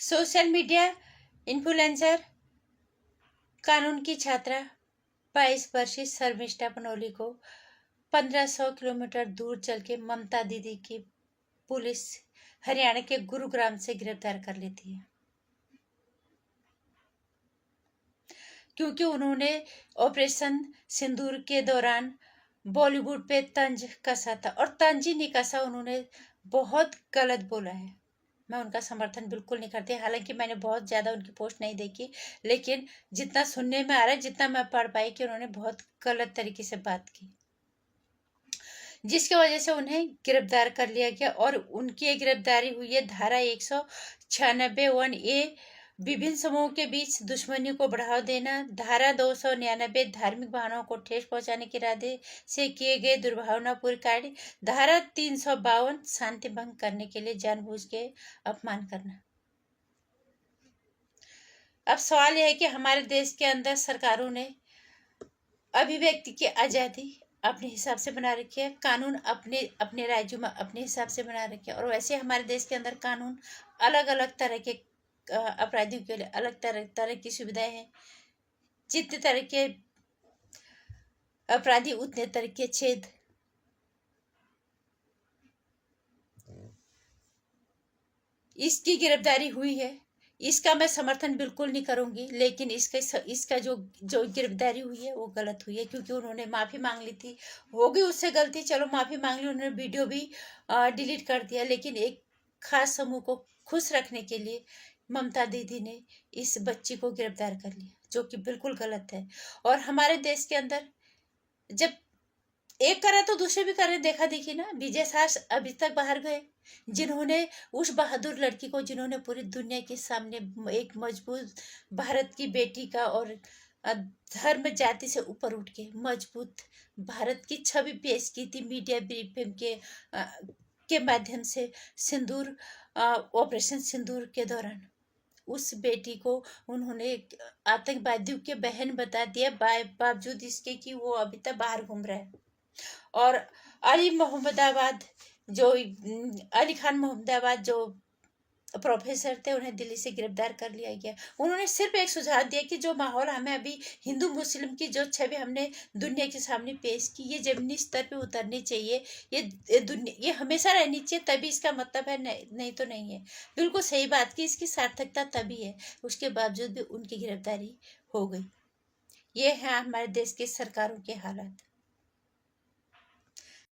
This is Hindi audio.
सोशल मीडिया इन्फ्लुएंसर कानून की छात्रा 22 वर्षीय शर्मिष्ठा पनोली को 1500 किलोमीटर दूर चल के ममता दीदी की पुलिस हरियाणा के गुरुग्राम से गिरफ्तार कर लेती है, क्योंकि उन्होंने ऑपरेशन सिंदूर के दौरान बॉलीवुड पे तंज कसा था। और तंज ही नहीं कसा, उन्होंने बहुत गलत बोला है। मैं उनका समर्थन बिल्कुल नहीं करती, हालांकि मैंने बहुत ज़्यादा उनकी पोस्ट नहीं देखी, लेकिन जितना सुनने में आ रहा है, जितना मैं पढ़ पाई, कि उन्होंने बहुत गलत तरीके से बात की, जिसकी वजह से उन्हें गिरफ्तार कर लिया गया। और उनकी ये गिरफ्तारी हुई है धारा 196(1)(a) विभिन्न समूहों के बीच दुश्मनी को बढ़ावा देना, धारा 299 धार्मिक भावनाओं को ठेस पहुंचाने के इरादे से किए गए दुर्भावनापूर्ण कार्य, धारा 352 शांति भंग करने के लिए जानबूझ के अपमान करना। अब सवाल यह है कि हमारे देश के अंदर सरकारों ने अभिव्यक्ति की आज़ादी अपने हिसाब से बना रखी है, कानून अपने अपने राज्यों में अपने हिसाब से बना रखे हैं। और वैसे हमारे देश के अंदर कानून अलग अलग तरह के अपराधियों के लिए अलग तरह की सुविधाएं हैं। जितने तरह के अपराधी उतने तरह के छेद। इसकी गिरफ्तारी हुई है, इसका मैं समर्थन बिल्कुल नहीं करूंगी, लेकिन इसका जो गिरफ्तारी हुई है वो गलत हुई है, क्योंकि उन्होंने माफ़ी मांग ली थी। होगी उससे गलती, चलो माफ़ी मांग ली, उन्होंने वीडियो भी डिलीट कर दिया, लेकिन एक खास समूह को खुश रखने के लिए ममता दीदी ने इस बच्ची को गिरफ्तार कर लिया, जो कि बिल्कुल गलत है। और हमारे देश के अंदर जब एक करे तो दूसरे भी करे, देखा देखी ना। विजय सास अभी तक बाहर गए, जिन्होंने उस बहादुर लड़की को, जिन्होंने पूरी दुनिया के सामने एक मजबूत भारत की बेटी का और धर्म जाति से ऊपर उठ के मजबूत भारत की छवि पेश की थी मीडिया ब्रीफिंग के माध्यम से, सिंदूर ऑपरेशन सिंदूर के दौरान उस बेटी को उन्होंने आतंकवादियों के बहन बता दिया, बावजूद इसके कि वो अभी तक बाहर घूम रहा है। और अली खान मोहम्मदाबाद जो प्रोफेसर थे, उन्हें दिल्ली से गिरफ्तार कर लिया गया। उन्होंने सिर्फ एक सुझाव दिया कि जो माहौल हमें अभी हिंदू मुस्लिम की जो छवि हमने दुनिया के सामने पेश की, ये जमीनी स्तर पे उतरनी चाहिए, ये हमेशा रहनी चाहिए, तभी इसका मतलब है, नहीं तो नहीं है। बिल्कुल सही बात की, इसकी सार्थकता तभी है। उसके बावजूद भी उनकी गिरफ्तारी हो गई। ये है हमारे देश की सरकारों के हालात।